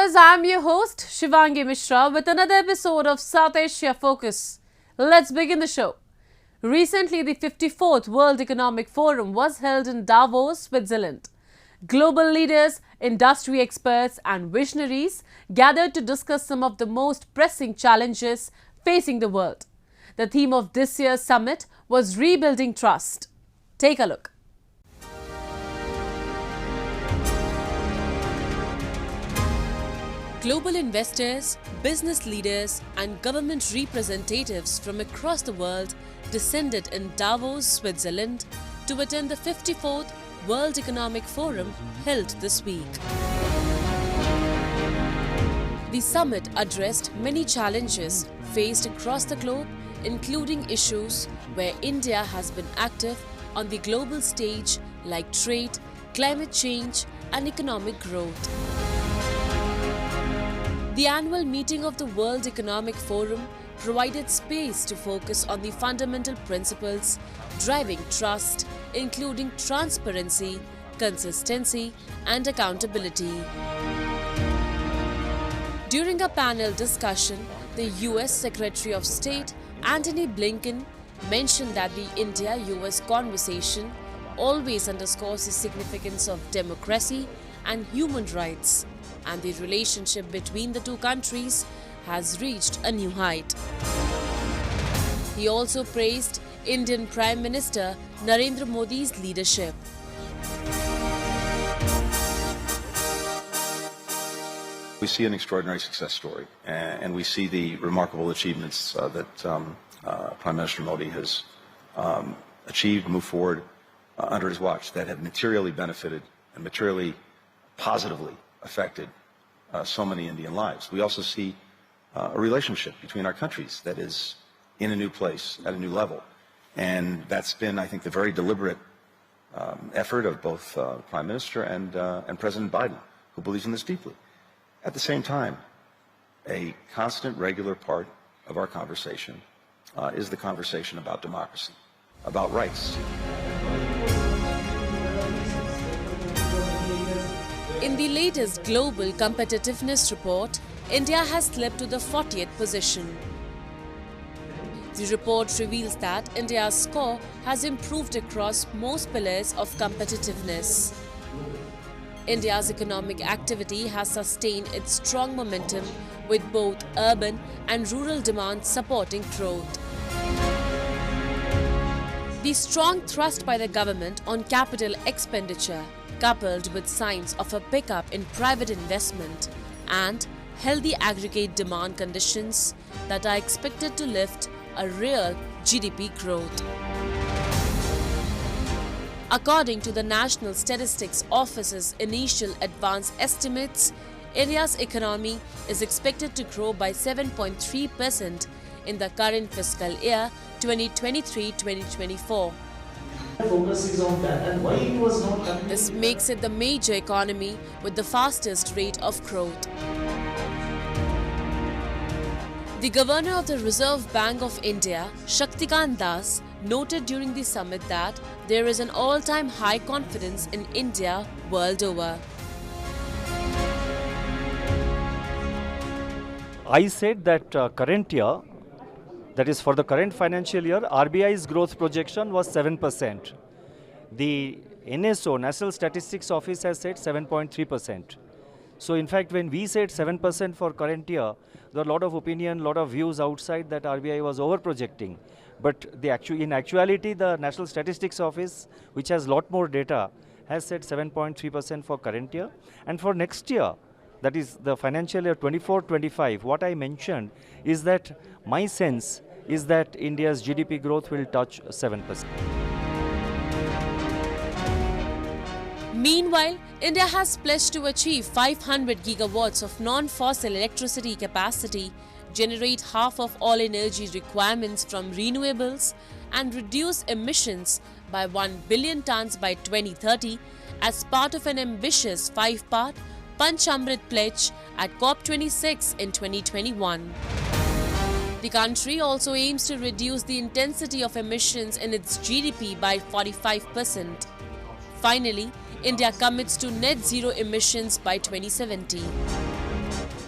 viewers, I'm your host Shivangi Mishra with another episode of South Asia Focus. Let's begin the show. Recently, the 54th World Economic Forum was held in Davos, Switzerland. Global leaders, industry experts and visionaries gathered to discuss some of the most pressing challenges facing the world. The theme of this year's summit was Rebuilding Trust. Take a look. Global investors, business leaders and government representatives from across the world descended in Davos, Switzerland to attend the 54th World Economic Forum held this week. The summit addressed many challenges faced across the globe, including issues where India has been active on the global stage like trade, climate change and economic growth. The annual meeting of the World Economic Forum provided space to focus on the fundamental principles driving trust, including transparency, consistency, and accountability. During a panel discussion, the US Secretary of State Antony Blinken mentioned that the India-US conversation always underscores the significance of democracy and human rights, and the relationship between the two countries has reached a new height. He also praised Indian Prime Minister Narendra Modi's leadership. We see an extraordinary success story, and we see the remarkable achievements that Prime Minister Modi has achieved, moved forward under his watch that have materially benefited and materially positively affected so many Indian lives. We also see a relationship between our countries that is in a new place, at a new level. And that's been, I think, the very deliberate effort of both Prime Minister and President Biden, who believes in this deeply. At the same time, a constant, regular part of our conversation is the conversation about democracy, about rights. In the latest Global Competitiveness Report, India has slipped to the 40th position. The report reveals that India's score has improved across most pillars of competitiveness. India's economic activity has sustained its strong momentum with both urban and rural demand supporting growth. The strong thrust by the government on capital expenditure, coupled with signs of a pickup in private investment and healthy aggregate demand conditions that are expected to lift a real GDP growth. According to the National Statistics Office's initial advance estimates, India's economy is expected to grow by 7.3% in the current fiscal year 2023-2024. Focuses on that and why it was not happening. This makes it the major economy with the fastest rate of growth. The Governor of the Reserve Bank of India, Shaktikant Das, noted during the summit that there is an all-time high confidence in India world over. I said that current year, that is for the current financial year, RBI's growth projection was 7%. The NSO, National Statistics Office, has said 7.3%. So in fact, when we said 7% for current year, there are a lot of opinion, lot of views outside that RBI was over-projecting. But in actuality, the National Statistics Office, which has a lot more data, has said 7.3% for current year. And for next year, that is the financial year 24-25, what I mentioned is that my sense is that India's GDP growth will touch 7%. Meanwhile, India has pledged to achieve 500 gigawatts of non-fossil electricity capacity, generate half of all energy requirements from renewables, and reduce emissions by 1 billion tons by 2030 as part of an ambitious 5-part Panchamrit pledge at COP26 in 2021. The country also aims to reduce the intensity of emissions in its GDP by 45%. Finally, India commits to net zero emissions by 2070.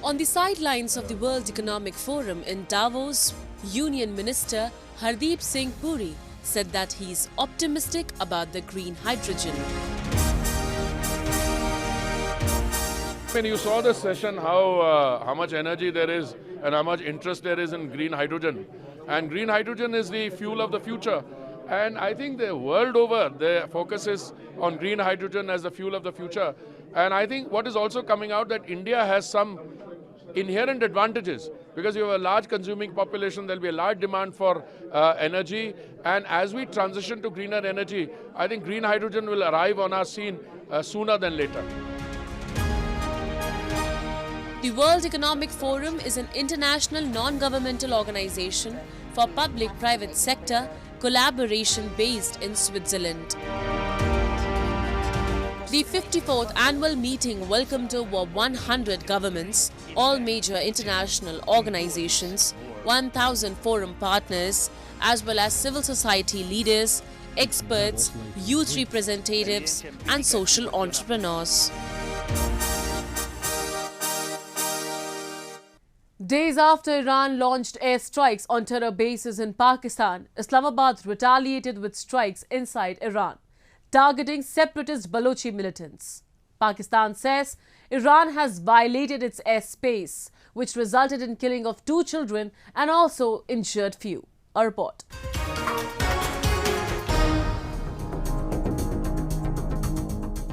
On the sidelines of the World Economic Forum in Davos, Union Minister Hardeep Singh Puri said that he is optimistic about the green hydrogen. When you saw the session, how much energy there is and how much interest there is in green hydrogen. And green hydrogen is the fuel of the future. And I think the world over, the focus is on green hydrogen as the fuel of the future. And I think what is also coming out that India has some inherent advantages because you have a large consuming population, there will be a large demand for energy. And as we transition to greener energy, I think green hydrogen will arrive on our scene sooner than later. The World Economic Forum is an international non-governmental organization for public-private sector collaboration based in Switzerland. The 54th annual meeting welcomed over 100 governments, all major international organizations, 1,000 forum partners, as well as civil society leaders, experts, youth representatives, and social entrepreneurs. Days after Iran launched airstrikes on terror bases in Pakistan, Islamabad retaliated with strikes inside Iran, targeting separatist Balochi militants. Pakistan says Iran has violated its airspace, which resulted in killing of 2 children and also injured few. A report.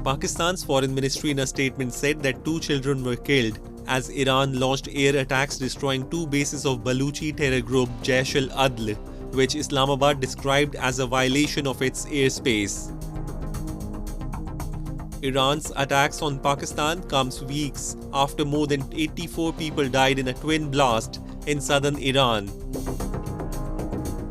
Pakistan's foreign ministry in a statement said that 2 children were killed as Iran launched air attacks destroying 2 bases of Baluchi terror group Jaish al-Adl, which Islamabad described as a violation of its airspace. Iran's attacks on Pakistan comes weeks after more than 84 people died in a twin blast in southern Iran.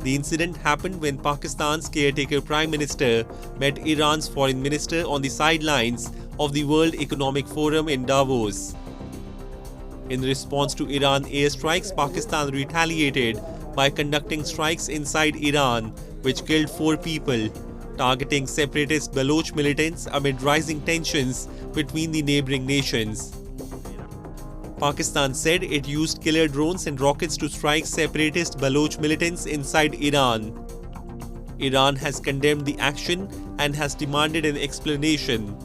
The incident happened when Pakistan's caretaker Prime Minister met Iran's foreign minister on the sidelines of the World Economic Forum in Davos. In response to Iran airstrikes, Pakistan retaliated by conducting strikes inside Iran, which killed 4 people, targeting separatist Baloch militants amid rising tensions between the neighboring nations. Pakistan said it used killer drones and rockets to strike separatist Baloch militants inside Iran. Iran has condemned the action and has demanded an explanation.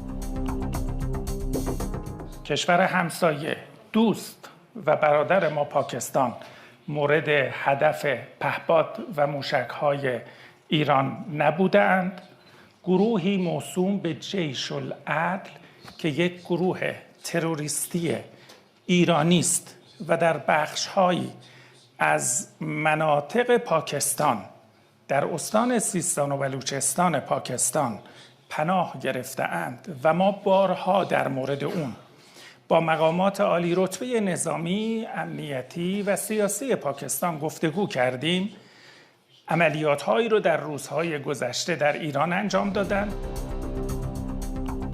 کشور همسایه دوست و برادر ما پاکستان مورد هدف پهپاد و موشک‌های ایران نبودند. گروهی موسوم به جیش العدل که یک گروه تروریستی ایرانی است و در بخش‌هایی از مناطق پاکستان در استان سیستان و بلوچستان پاکستان پناه گرفته‌اند و ما بارها در مورد اون با مقامات عالی رتبه نظامی، امنیتی و سیاسی پاکستان گفتگو کردیم. عملیات‌هایی رو در روزهای گذشته در ایران انجام دادند.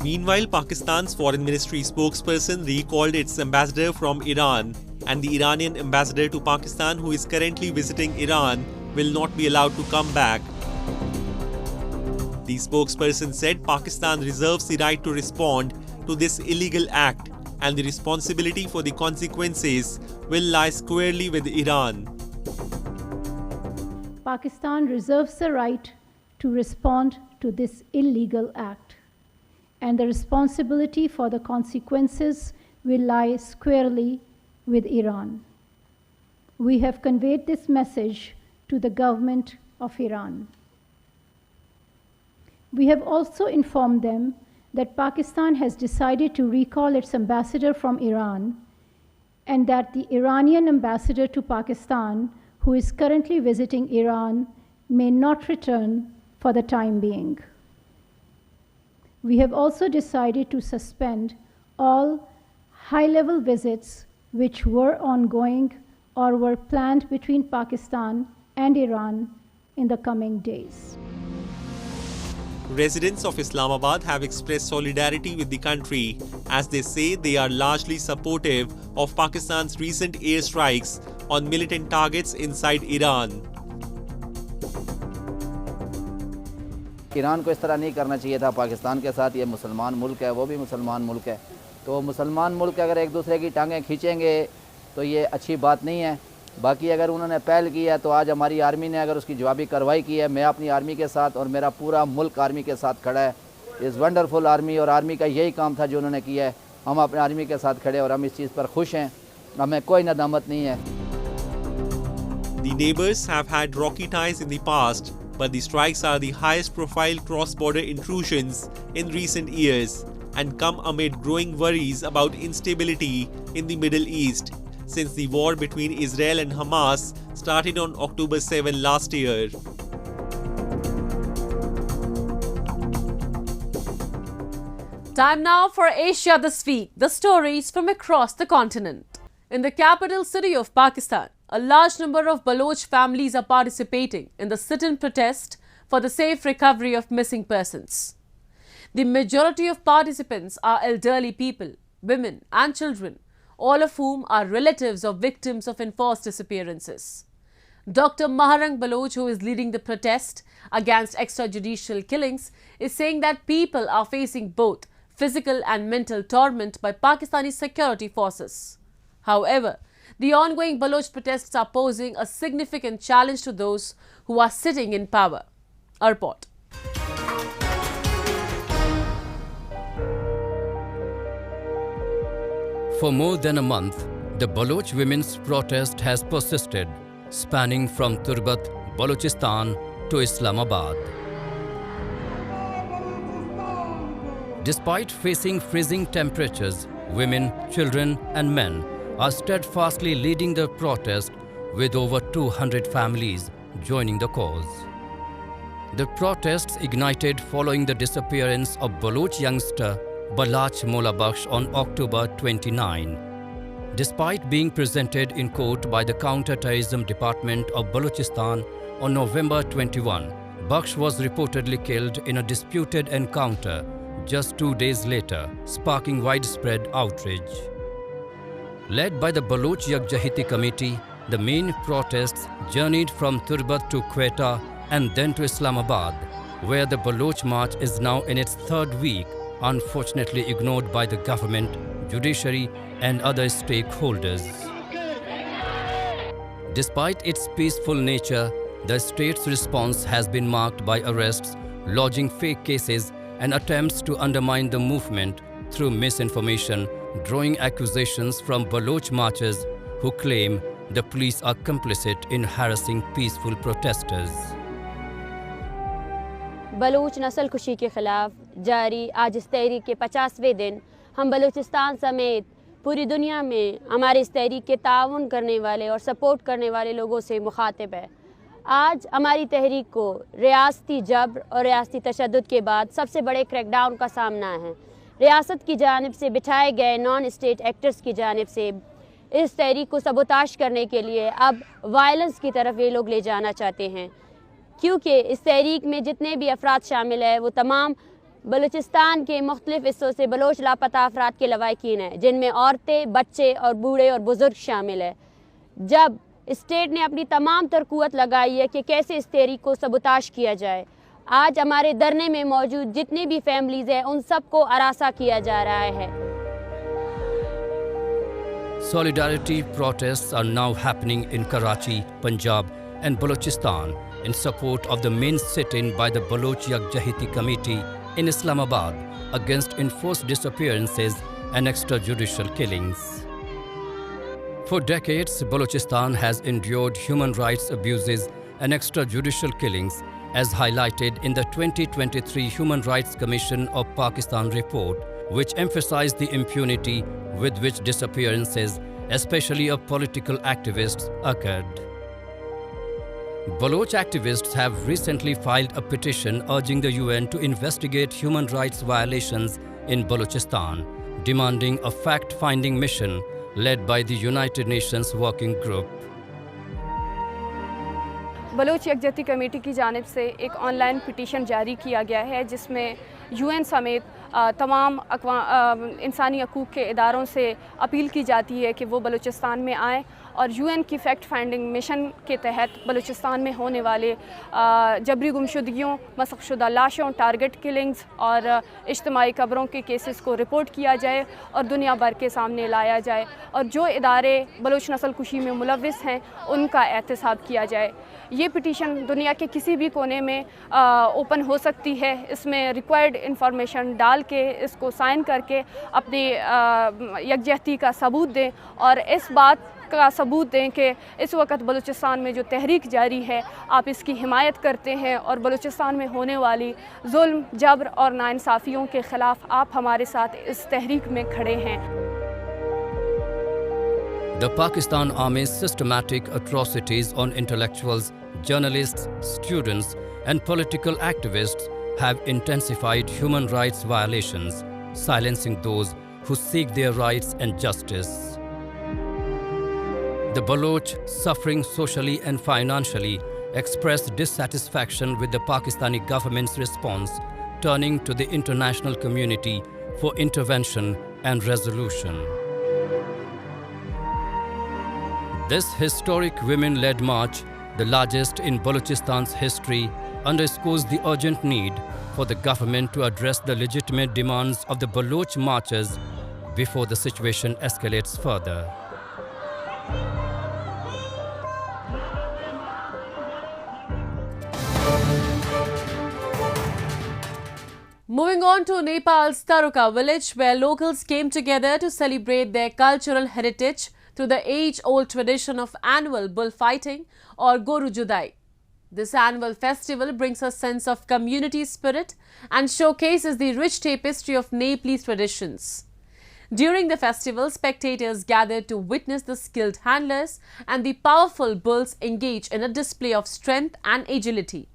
Meanwhile, Pakistan's foreign ministry spokesperson recalled its ambassador from Iran, and the Iranian ambassador to Pakistan who is currently visiting Iran will not be allowed to come back. The spokesperson said Pakistan reserves the right to respond to this illegal act, and the responsibility for the consequences will lie squarely with Iran. Pakistan reserves the right to respond to this illegal act, and the responsibility for the consequences will lie squarely with Iran. We have conveyed this message to the government of Iran. We have also informed them that Pakistan has decided to recall its ambassador from Iran, and that the Iranian ambassador to Pakistan, who is currently visiting Iran, may not return for the time being. We have also decided to suspend all high-level visits which were ongoing or were planned between Pakistan and Iran in the coming days. Residents of Islamabad have expressed solidarity with the country as they say they are largely supportive of Pakistan's recent airstrikes on militant targets inside Iran. Iran को इस तरह नहीं करना चाहिए था। पाकिस्तान के साथ ये मुसलमान मुल्क है, वो भी मुसलमान मुल्क है, तो मुसलमान मुल्क अगर एक दूसरे की टांगें खींचेंगे तो ये अच्छी बात नहीं है। बाकी अगर उन्होंने पहल की है तो आज हमारी आर्मी ने अगर उसकी जवाबी कार्रवाई की है, मैं अपनी आर्मी के साथ और मेरा पूरा मुल्क आर्मी के साथ खड़ा है। इस वंडरफुल आर्मी और आर्मी का यही काम था जो उन्होंने किया है। हम अपने आर्मी के साथ खड़े और हम इस चीज़ पर खुश हैं, हमें कोई नदामत नहीं है। The neighbors have had rocky ties in the past, but the strikes are the highest profile cross-border intrusions in recent years and come amid growing worries about instability in the Middle East since the war between Israel and Hamas started on October 7 last year. Time now for Asia This Week, the stories from across the continent. In the capital city of Pakistan, a large number of Baloch families are participating in the sit-in protest for the safe recovery of missing persons. The majority of participants are elderly people, women and children, all of whom are relatives of victims of enforced disappearances. Dr. Maharang Baloch, who is leading the protest against extrajudicial killings, is saying that people are facing both physical and mental torment by Pakistani security forces. However, the ongoing Baloch protests are posing a significant challenge to those who are sitting in power. A report. For more than a month, the Baloch women's protest has persisted, spanning from Turbat, Balochistan to Islamabad. Despite facing freezing temperatures, women, children and men are steadfastly leading the protest, with over 200 families joining the cause. The protests ignited following the disappearance of Baloch youngster Balach Molabakhsh on October 29. Despite being presented in court by the Counter-Terrorism Department of Balochistan on November 21, Bakhsh was reportedly killed in a disputed encounter just 2 days later, sparking widespread outrage. Led by the Baloch Yakjahiti Committee, the main protests journeyed from Turbat to Quetta and then to Islamabad, where the Baloch march is now in its third week, unfortunately ignored by the government, judiciary and other stakeholders. Despite its peaceful nature, the state's response has been marked by arrests, lodging fake cases and attempts to undermine the movement through misinformation, drawing accusations from Baloch marchers who claim the police are complicit in harassing peaceful protesters. Baloch नस्ल खुशी के खिलाफ जारी आज इस तहरीक के 50वें दिन हम बलूचिस्तान समेत पूरी दुनिया में हमारे इस तहरीक के ताउन करने वाले और सपोर्ट करने वाले लोगों से मुखातिब है। आज हमारी तहरीक को रियासती जबर और रियासती तशद्दुद के बाद सबसे बड़े क्रैकडाउन का सामना है। रियासत की जानिब से बिठाए गए नॉन स्टेट एक्टर्स की जानिब से इस तहरीक को सबोताश करने के लिए अब वायलेंस की तरफ ये लोग ले जाना चाहते हैं, क्योंकि इस तहरीक में जितने भी अफराद शामिल हैं वो तमाम बलूचिस्तान के मुख्तलिफ हिस्सों से बलोच लापता अफराद के लवाकिन हैं, जिनमें औरतें, बच्चे और बूढ़े और बुज़ुर्ग शामिल हैं। जब स्टेट ने अपनी तमाम तर क़ुव्वत लगाई है कि कैसे इस तहरीक को सबोताश किया जाए, आज हमारे धरने में मौजूद जितनी भी फैमिलीज़ हैं उन सबको अरासा किया जा रहा है। Solidarity protests are now happening in Karachi, Punjab and Balochistan in support of the main sit-in by the Baloch Yakjahiti Committee in Islamabad against enforced disappearances and extrajudicial killings. For decades, Balochistan has endured human rights abuses and extrajudicial killings, as highlighted in the 2023 Human Rights Commission of Pakistan report, which emphasized the impunity with which disappearances, especially of political activists, occurred. Baloch activists have recently filed a petition urging the UN to investigate human rights violations in Balochistan, demanding a fact-finding mission led by the United Nations Working Group. Baloch यकजहती committee की जानिब से एक online petition जारी किया गया है, जिसमें यूएन समेत तमाम इंसानी हकूक़ के इदारों से अपील की जाती है कि वो बलूचिस्तान में आएँ और यूएन की फैक्ट फाइंडिंग मिशन के तहत बलूचिस्तान में होने वाले जबरी गुमशुदगियों, मसखशुदा लाशों, टारगेट किलिंग्स और इज्तिमाई कब्रों के केसेस को रिपोर्ट किया जाए और दुनिया भर के सामने लाया जाए और जो इदारे बलूच नस्ल कुशी में मुलविस हैं उनका एहतसाब किया जाए। ये पिटीशन दुनिया के किसी भी कोने में ओपन हो सकती है। इसमें रिक्वायर्ड इंफॉर्मेशन डाल के इसको साइन करके अपनी यकजहती का सबूत दें और इस बात का सबूत दें कि इस वक्त बलूचिस्तान में जो तहरीक जारी है आप इसकी हिमायत करते हैं और बलूचिस्तान में होने वाली जुल्म, जबर और नाइंसाफ़ियों के ख़िलाफ़ आप हमारे साथ इस तहरीक में खड़े हैं। The Pakistan Army's systematic atrocities on intellectuals, journalists, students, and political activists have intensified human rights violations, silencing those who seek their rights and justice. The Baloch, suffering socially and financially, expressed dissatisfaction with the Pakistani government's response, turning to the international community for intervention and resolution. This historic women-led march, the largest in Balochistan's history, underscores the urgent need for the government to address the legitimate demands of the Baloch marchers before the situation escalates further. Moving on to Nepal's Taruka village, where locals came together to celebrate their cultural heritage through the age-old tradition of annual bullfighting or Goru Judai. This annual festival brings a sense of community spirit and showcases the rich tapestry of Nepalese traditions. During the festival, spectators gathered to witness the skilled handlers and the powerful bulls engage in a display of strength and agility.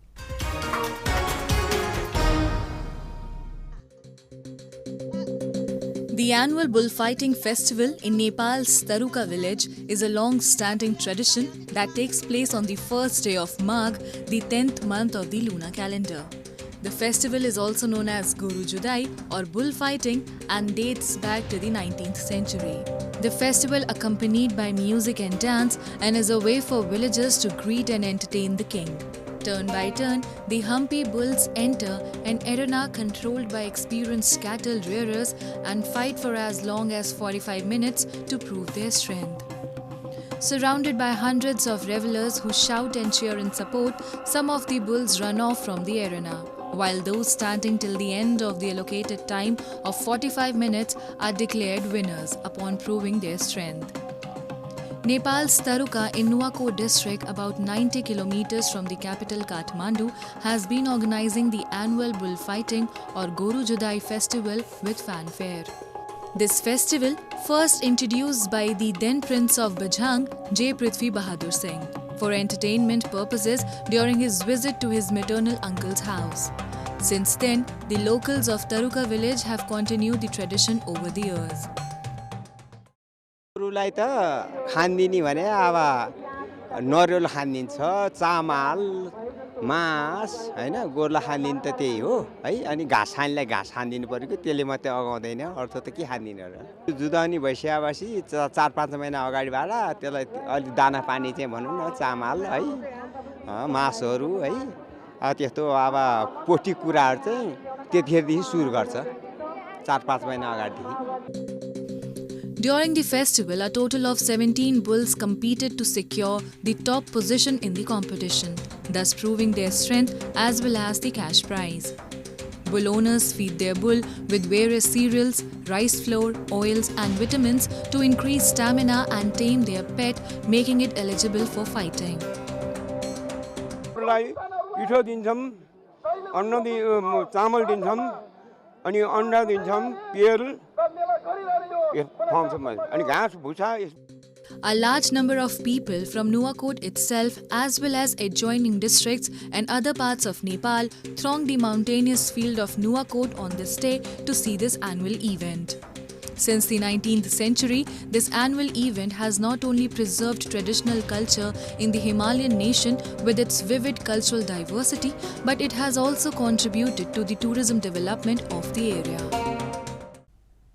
The annual bullfighting festival in Nepal's Taruka village is a long-standing tradition that takes place on the first day of Magh, the 10th month of the lunar calendar. The festival is also known as Goru Judai or bullfighting and dates back to the 19th century. The festival accompanied by music and dance and is a way for villagers to greet and entertain the king. Turn by turn, the humpy bulls enter an arena controlled by experienced cattle rearers and fight for as long as 45 minutes to prove their strength. Surrounded by hundreds of revelers who shout and cheer in support, some of the bulls run off from the arena, while those standing till the end of the allocated time of 45 minutes are declared winners upon proving their strength. Nepal's Taruka in Nuwakot district, about 90 kilometers from the capital Kathmandu, has been organizing the annual bullfighting or Goru Judai festival with fanfare. This festival, first introduced by the then Prince of Bajhang, J. Prithvi Bahadur Singh, for entertainment purposes during his visit to his maternal uncle's house. Since then, the locals of Taruka village have continued the tradition over the years. लाई त खान्दिनी भने अब नरिवल खान्दिन्छ, चामल, मास, हैन, गोर्ला खान्दिन त त्यही हो है। अनि घाँस खानेलाई घाँस खान्दिनु पर्यो कि त्यसले मात्रै अगाउँदैन, अर्थ त के खान्दिनु र। जुदानी भइसकेपछि 4-5 महिना अगाडिबाट त्यसलाई अलि दाना पानी चाहिँ भनौँ न, चामल है, मासहरू है, त्यस्तो अब पोटी कुराहरू चाहिँ त्यतिखेरदेखि सुरु गर्छ, 4-5 महिना अगाडिदेखि। During the festival, a total of 17 bulls competed to secure the top position in the competition, thus proving their strength as well as the cash prize. Bull owners feed their bull with various cereals, rice flour, oils and vitamins to increase stamina and tame their pet, making it eligible for fighting. A large number of people from Nuwakot itself as well as adjoining districts and other parts of Nepal thronged the mountainous field of Nuwakot on this day to see this annual event. Since the 19th century, this annual event has not only preserved traditional culture in the Himalayan nation with its vivid cultural diversity, but it has also contributed to the tourism development of the area.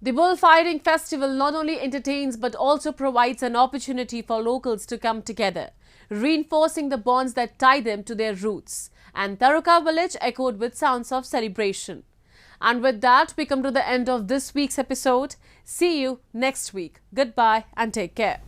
The bullfighting festival not only entertains but also provides an opportunity for locals to come together, reinforcing the bonds that tie them to their roots. And Taruka village echoed with sounds of celebration. And with that, we come to the end of this week's episode. See you next week. Goodbye and take care.